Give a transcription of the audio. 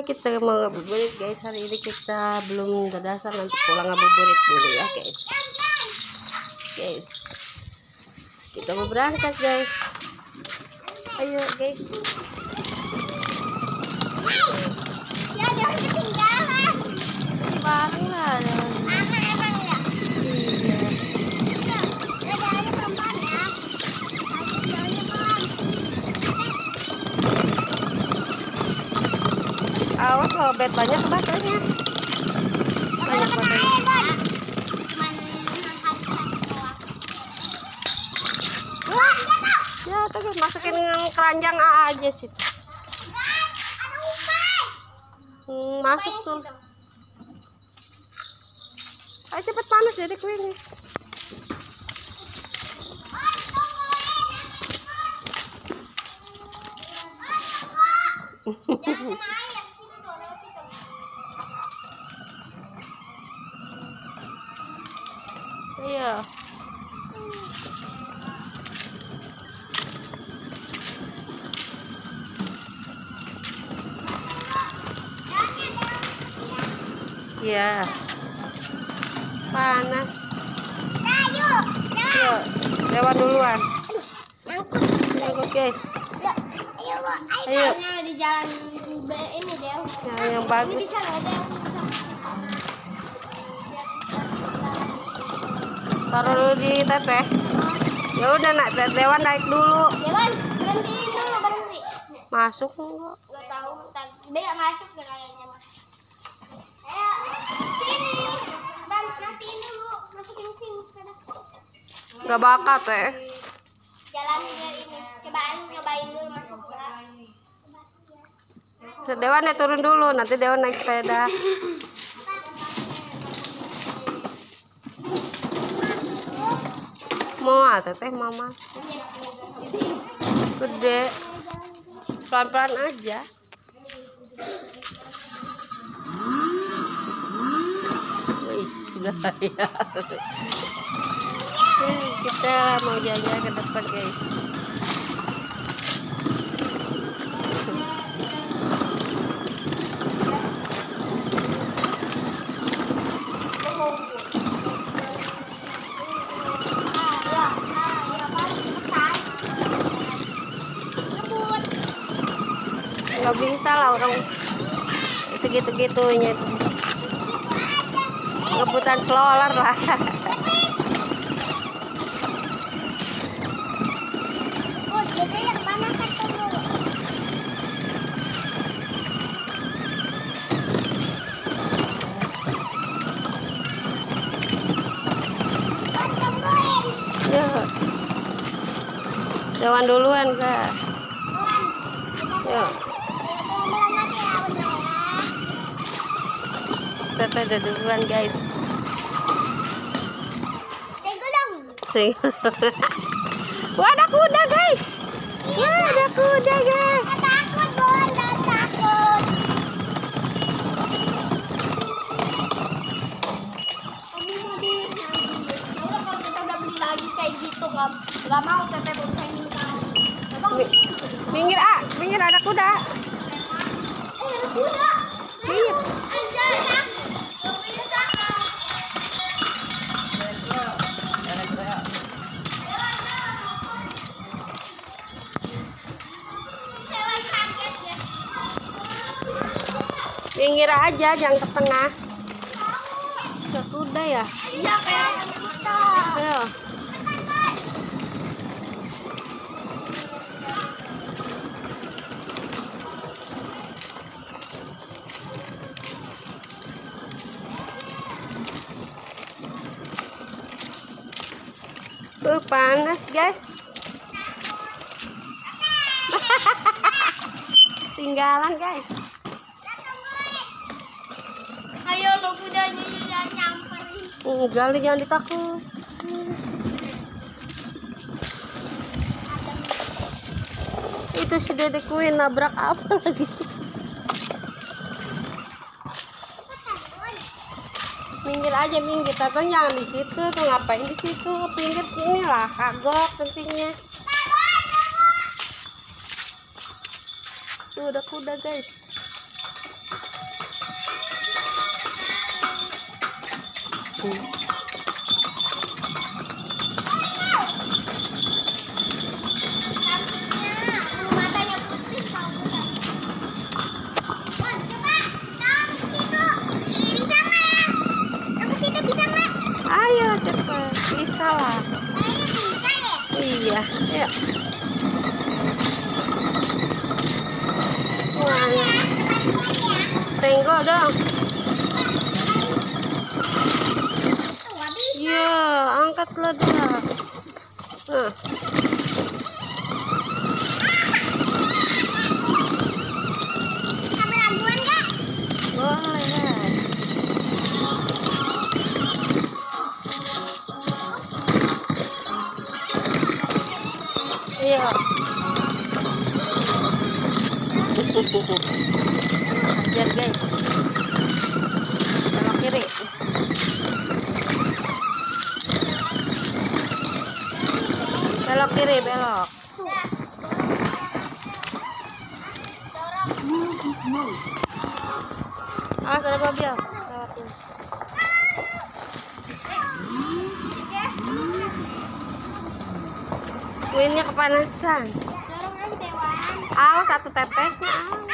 Kita mau ngabuburit guys. Hari ini kita belum dadasan, nanti pulang ngabuburit dulu ya guys. Kita mau berangkat guys. Ayo guys. Ya jangan ketinggalan. Bareng lah. Emang ya. Iya. Jalannya pelan-pelan ya. Jalannya pelan. Awas loh, bed banyak batunya. Banyak batunya. Ya tuh guys, masukin keranjang aja sih. Masuk tuh. Ayo cepet panas jadi kuenya. Iya. Iya. Panas. Yuk, lewat duluan. Nyangkut guys. Ayo. Di jalan ini deh. Yang bagus. Bisa loh deh. Taruh dulu di teteh. Ya udah nak, Dewan naik dulu. Dewan, berhentiin dulu, berhenti. Masuk enggak? Gak tahu, beda masuk deh kayaknya mah. Ayo, sini. Dan matiin dulu, masukin sini sekarang. Enggak bakat teh. Jalannya ini, nyobain dulu masuk ya. Dewan ya turun dulu, nanti Dewan naik sepeda. Mau teteh mau masuk. Gede. Pelan-pelan aja. Wis, gaya. Kita mau jalan ke depan guys. Nggak bisa lah orang segitu-gitunya, ngebutan slower lah. Jadi yang mana satu dulu? Ya. Dewan duluan kak. Ya. Teteh ada duluan guys. Sing. Wah, ada kuda guys. Wah, ada kuda guys. Takut Bon, takut. Kalau kita udah beli lagi kayak gitu nggak mau teteh boncengin kamu. Minggir minggir ada kuda. Ada kuda. Minggir. Minggir aja, jangan ke tengah. Ke kuda ya? Iya kayak kita. Ayo. Panas guys. Tinggalan guys. Ayo lo kudanya jangan nyamperin. Enggak, jangan ditakut. Itu si Dede Queen nabrak apa lagi? Minggir aja, minggir. Tato jangan di situ. Tuh ngapain di situ? Pinggir inilah kagok pentingnya. Tuh udah kuda guys. Matanya putih tahu bukan? Wan, coba tahu ke situ. Bisa nggak? Tahu ke situ bisa nggak? Ayo cepet, bisa lah. Kayaknya bisa ya. Iya, yuk. Mana? Senggol dong. Iya, angkatlah dah. Nah. Ambil aguan nggak? Boleh. Iya. Hajar guys. Belok kiri. Belok kiri, belok. Awas ada mobil. Lewatin. Kuinnya kepanasan. Dorong aja Dewan. Awas satu tetehnya.